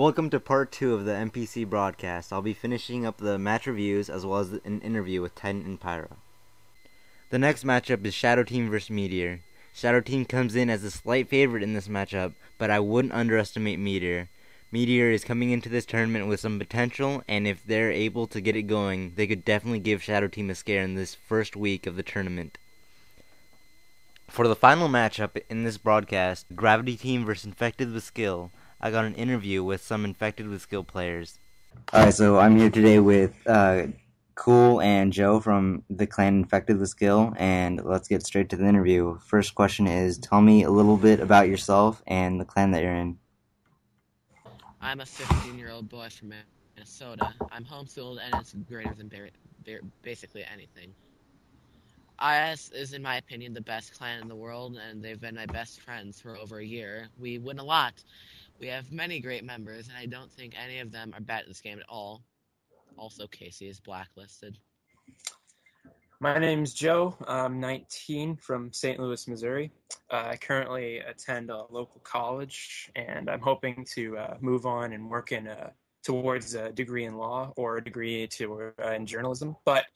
Welcome to part 2 of the MKC broadcast. I'll be finishing up the match reviews as well as an interview with Titan and Pyro. The next matchup is Shadow Team vs. Meteor. Shadow Team comes in as a slight favorite in this matchup, but I wouldn't underestimate Meteor. Meteor is coming into this tournament with some potential, and if they're able to get it going, they could definitely give Shadow Team a scare in this first week of the tournament. For the final matchup in this broadcast, Gravity Team vs. Infected with Skill, I got an interview with some Infected with Skill players. Alright, so I'm here today with Cool and Joe from the clan Infected with Skill, and let's get straight to the interview. First question is, tell me a little bit about yourself and the clan that you're in. I'm a 15-year-old boy from Minnesota. I'm homeschooled, and it's greater than basically anything. IS is, in my opinion, the best clan in the world, and they've been my best friends for over a year. We win a lot. We have many great members, and I don't think any of them are bad at this game at all. Also, Casey is blacklisted. My name's Joe. I'm 19 from St. Louis, Missouri. I currently attend a local college, and I'm hoping to move on and work towards a degree in law or a degree in journalism. But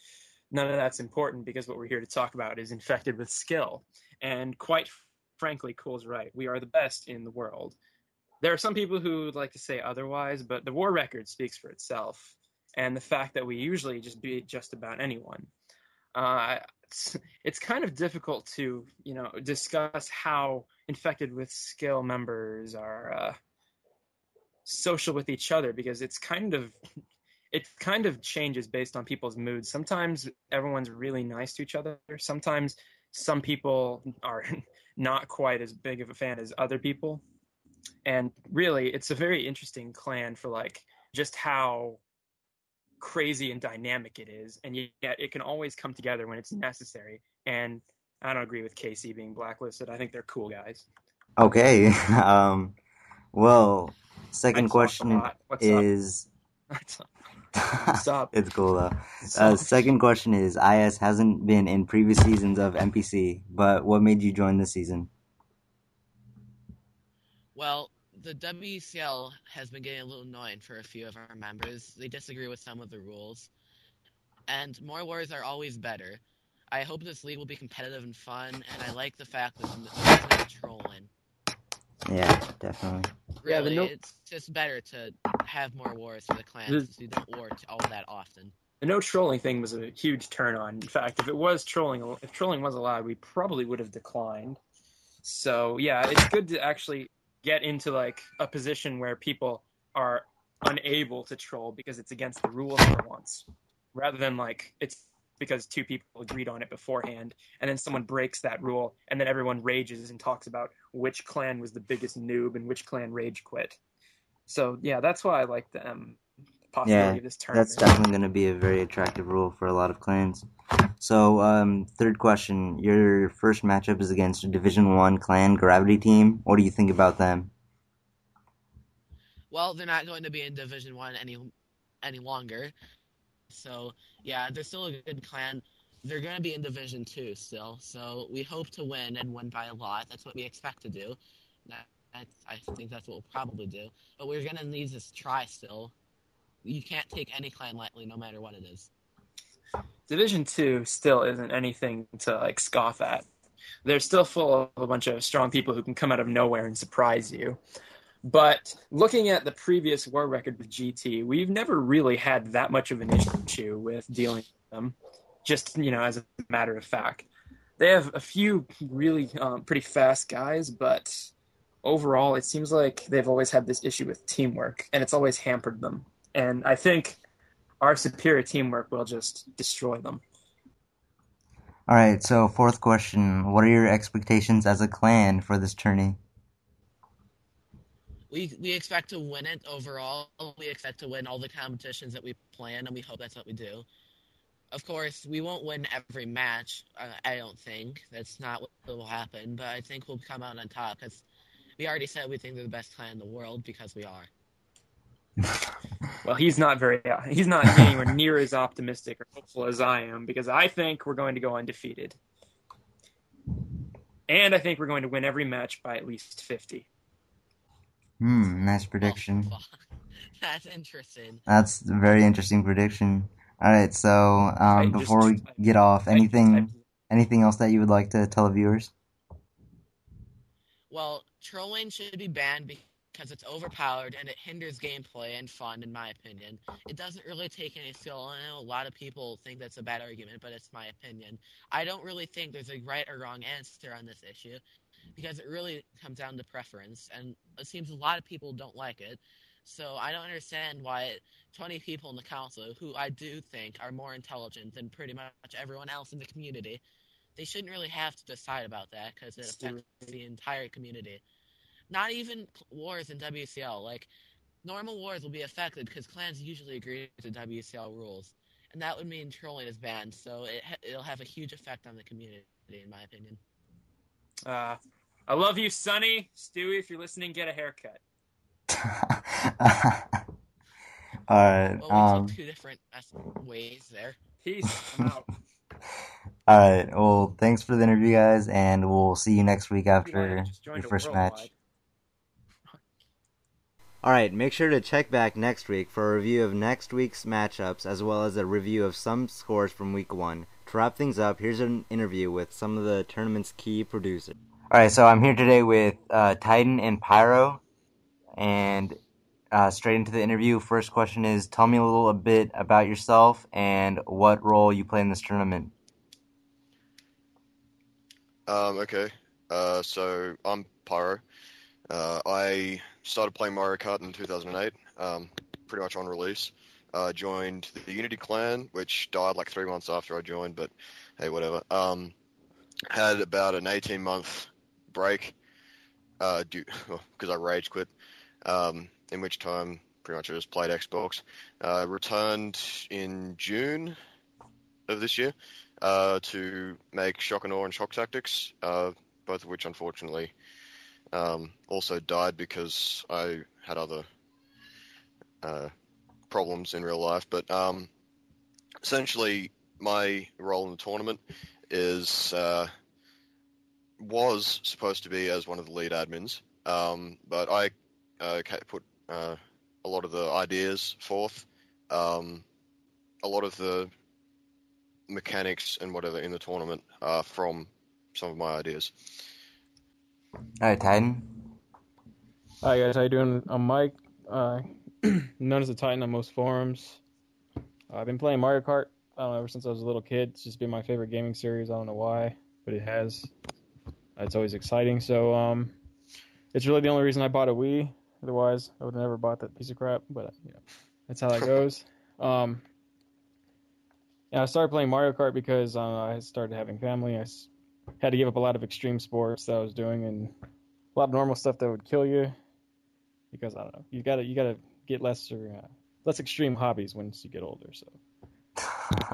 none of that's important because what we're here to talk about is Infected with Skill. And quite frankly, Cole's right. We are the best in the world. There are some people who would like to say otherwise, but the war record speaks for itself. And the fact that we usually just beat just about anyone. It's kind of difficult to, discuss how Infected with Skill members are social with each other because it kind of changes based on people's moods. Sometimes everyone's really nice to each other. Sometimes some people are not quite as big of a fan as other people. And really, it's a very interesting clan for just how crazy and dynamic it is, and yet it can always come together when it's necessary. And I don't agree with Casey being blacklisted. I think they're cool guys. Okay, well, second question is... Stop. It's cool though. Second question is, IS hasn't been in previous seasons of MPC, but what made you join this season? Well, the WCL has been getting a little annoying for a few of our members. They disagree with some of the rules. And more wars are always better. I hope this league will be competitive and fun, and I like the fact that there's no trolling. Yeah, definitely. Really, it's just better to have more wars for the clans since we don't war all that often. The no trolling thing was a huge turn on. In fact, if trolling was allowed, we probably would have declined. So yeah, it's good to actually get into a position where people are unable to troll because it's against the rules for once, rather than it's because two people agreed on it beforehand and then someone breaks that rule and then everyone rages and talks about which clan was the biggest noob and which clan rage quit. So yeah, that's why I like the possibility of this tournament. That's definitely going to be a very attractive rule for a lot of clans. So, third question. Your first matchup is against a Division 1 clan, Gravity Team. What do you think about them? Well, they're not going to be in Division 1 any longer. So, yeah, they're still a good clan. They're going to be in Division 2 still. So, we hope to win and win by a lot. That's what we expect to do. I think that's what we'll probably do. But we're going to need to try still. You can't take any clan lightly, no matter what it is. Division 2 still isn't anything to scoff at. They're still full of a bunch of strong people who can come out of nowhere and surprise you. But looking at the previous war record with GT, we've never really had that much of an issue with dealing with them, just, as a matter of fact. They have a few really pretty fast guys, but overall it seems like they've always had this issue with teamwork, and it's always hampered them. And I think our superior teamwork will just destroy them. Alright, so fourth question. What are your expectations as a clan for this tourney? We expect to win it overall. We expect to win all the competitions that we plan, and we hope that's what we do. Of course, we won't win every match, I don't think. That's not what will happen, but I think we'll come out on top, because we already said we think they're the best clan in the world, because we are. Well, he's not anywhere near as optimistic or hopeful as I am, because I think we're going to go undefeated. And I think we're going to win every match by at least 50. Nice prediction. That's interesting. That's a very interesting prediction. All right, so Titan just before we get off, Titan just typed. anything else that you would like to tell the viewers? Well, trolling should be banned because it's overpowered and it hinders gameplay and fun, in my opinion. It doesn't really take any skill. I know a lot of people think that's a bad argument, but it's my opinion. I don't really think there's a right or wrong answer on this issue because it really comes down to preference, and it seems a lot of people don't like it. So I don't understand why 20 people in the council, who I do think are more intelligent than pretty much everyone else in the community, they shouldn't really have to decide about that because it affects the entire community. Not even wars in WCL. Like, normal wars will be affected because clans usually agree to WCL rules. And that would mean trolling is banned, so it'll have a huge effect on the community, in my opinion. I love you, Sonny. Stewie, if you're listening, get a haircut. All right. Well, we took two different ways there. Peace. I'm out. All right. Well, thanks for the interview, guys, and we'll see you next week after your first match. All right. Make sure to check back next week for a review of next week's matchups, as well as a review of some scores from week 1. To wrap things up, here's an interview with some of the tournament's key producers. All right. So I'm here today with Titan and Pyro, and straight into the interview. First question is, tell me a little bit about yourself and what role you play in this tournament. Okay. So I'm Pyro. I started playing Mario Kart in 2008, pretty much on release. Joined the Unity clan, which died like 3 months after I joined, but hey, whatever. Had about an 18-month break, because I rage quit, in which time pretty much I just played Xbox. Returned in June of this year, to make Shock and Awe and Shock Tactics, both of which unfortunately also died because I had other problems in real life. But essentially, my role in the tournament was supposed to be as one of the lead admins, but I put a lot of the ideas forth, a lot of the mechanics and whatever in the tournament from some of my ideas. All right, Titan. Hi guys, how you doing? I'm Mike, known as the Titan on most forums. I've been playing Mario Kart ever since I was a little kid. It's just been my favorite gaming series. I don't know why, but it has. It's always exciting. So it's really the only reason I bought a Wii. Otherwise, I would have never bought that piece of crap. But that's how that goes. I started playing Mario Kart because I started having family. I had to give up a lot of extreme sports that I was doing and a lot of normal stuff that would kill you. Because I don't know, you gotta get less extreme hobbies once you get older. So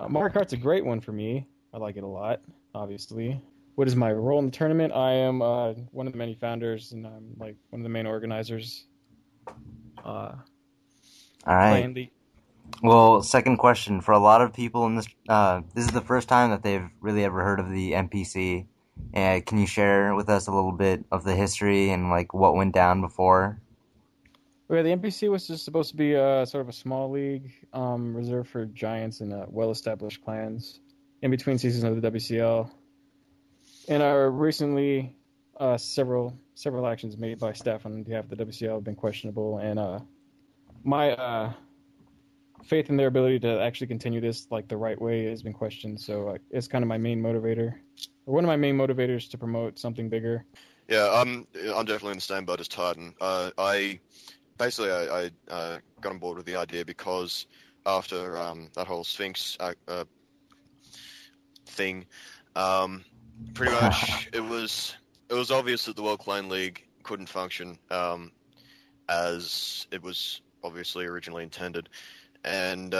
Mario Kart's a great one for me. I like it a lot. Obviously, what is my role in the tournament? I am one of the many founders, and I'm like one of the main organizers. All right. Well, second question. For a lot of people in this is the first time that they've really ever heard of the MPC. Can you share with us a little bit of the history and like what went down before? Well, the MPC was just supposed to be sort of a small league reserved for giants and well-established clans in between seasons of the WCL. And recently, several actions made by staff on behalf of the WCL have been questionable, and my faith in their ability to actually continue this like the right way has been questioned. So it's kind of my main motivator, or one of my main motivators to promote something bigger. Yeah, I'm definitely in the same boat as Titan. I got on board with the idea because after that whole Sphinx thing, pretty much it was obvious that the World Clan League couldn't function as it was obviously originally intended. And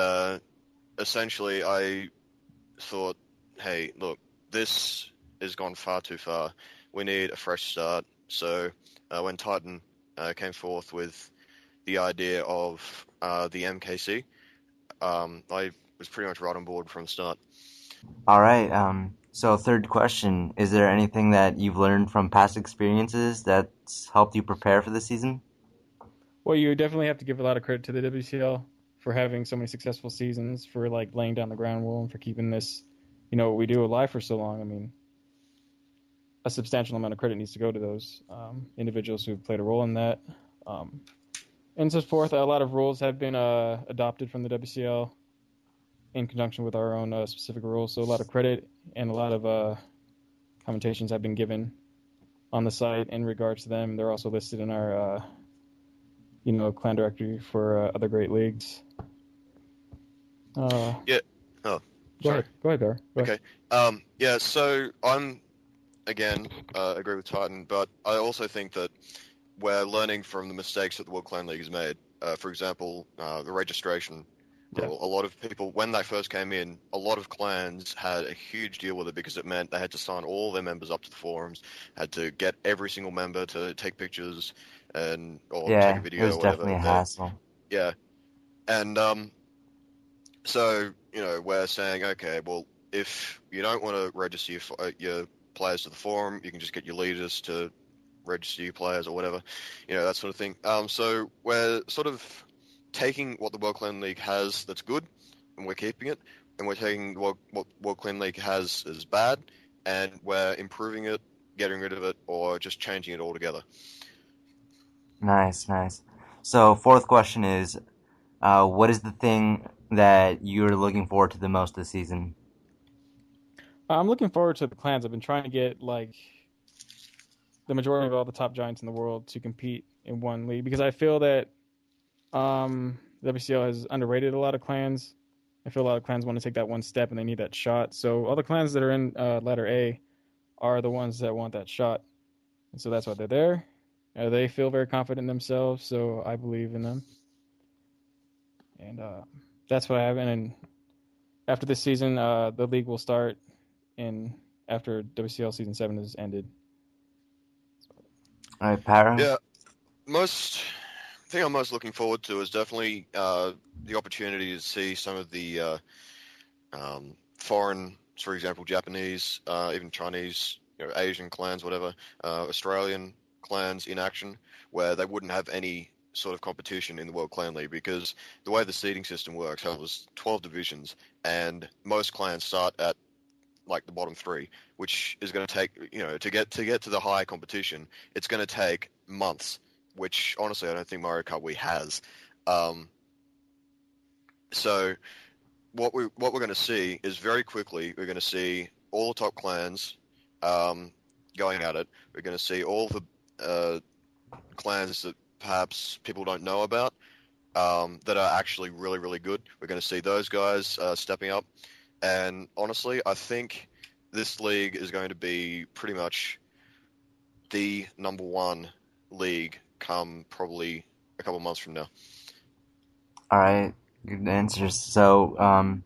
essentially, I thought, hey, look, this has gone far too far. We need a fresh start. So when Titan came forth with the idea of the MKC, I was pretty much right on board from the start. All right. So third question, is there anything that you've learned from past experiences that's helped you prepare for the season? Well, you definitely have to give a lot of credit to the WCL for having so many successful seasons, for like laying down the ground rule, and for keeping this, what we do alive for so long. I mean, a substantial amount of credit needs to go to those individuals who played a role in that. Um, and so forth. A lot of rules have been adopted from the WCL in conjunction with our own specific rules. So a lot of credit and a lot of commentations have been given on the site in regards to them. They're also listed in our clan directory for other great leagues. Yeah. Oh, Go sorry. ahead. Go ahead, Bear. Go ahead. Okay. Yeah. So I'm again agree with Titan, but I also think that we're learning from the mistakes that the World Clan League has made. For example, the registration rule. A lot of people, when they first came in, a lot of clans had a huge deal with it because it meant they had to sign all their members up to the forums, had to get every single member to take pictures or take a It video was or whatever. definitely a hassle. Yeah, and so we're saying, okay, well, if you don't want to register your players to the forum, you can just get your leaders to register your players or whatever, that sort of thing. So we're sort of taking what the World Clan League has that's good, and we're keeping it, and we're taking what World Clan League has as bad, and we're improving it, getting rid of it, or just changing it altogether. Nice. So, fourth question is, what is the thing that you're looking forward to the most this season? I'm looking forward to the clans. I've been trying to get like the majority of all the top giants in the world to compete in one league because I feel that WCL has underrated a lot of clans. I feel a lot of clans want to take that one step and they need that shot. So all the clans that are in letter A are the ones that want that shot, and so that's why they're there. They feel very confident in themselves, so I believe in them, and that's what I have. And after this season, the league will start after WCL season 7 is ended. All right, Pyro? Yeah, thing I'm most looking forward to is definitely the opportunity to see some of the foreign, for example, Japanese, even Chinese, Asian clans, whatever, Australian clans in action, where they wouldn't have any sort of competition in the World Clan League because the way the seeding system works, how there's 12 divisions, and most clans start at like the bottom 3, which is going to take, to get to the high competition, it's going to take months, which honestly I don't think Mario Kart Wii has. So what we're going to see is very quickly we're going to see all the top clans going at it. We're going to see all the clans that perhaps people don't know about that are actually really, really good. We're going to see those guys stepping up. And honestly, I think this league is going to be pretty much the number 1 league come probably a couple months from now. All right, good answers. So,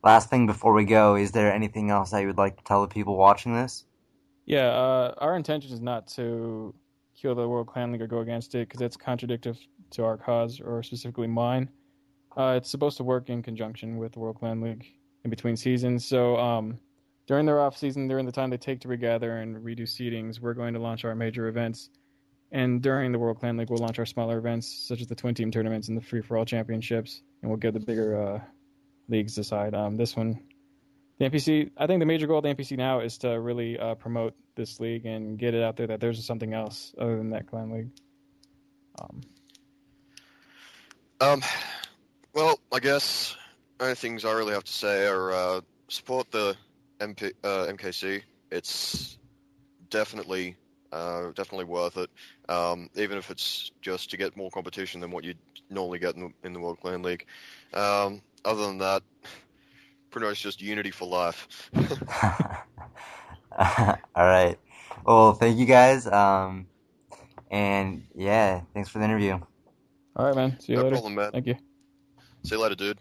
last thing before we go, is there anything else that you would like to tell the people watching this? Yeah, our intention is not to kill the World Clan League or go against it because it's contradictory to our cause, or specifically mine. It's supposed to work in conjunction with the World Clan League in between seasons. So during their off season, during the time they take to regather and redo seedings, we're going to launch our major events. And during the World Clan League, we'll launch our smaller events, such as the twin team tournaments and the free for all championships, and we'll give the bigger leagues decide. This one, the MPC, I think the major goal of the MPC now is to really promote this league and get it out there that there's something else other than that clan league. Well, I guess only things I really have to say are support the MKC. It's definitely worth it, even if it's just to get more competition than what you normally get in the World Clan League. Other than that, pretty much just unity for life. All right. Well, thank you guys. And yeah, thanks for the interview. All right, man. See you later. No problem, man. Thank you. See you later, dude.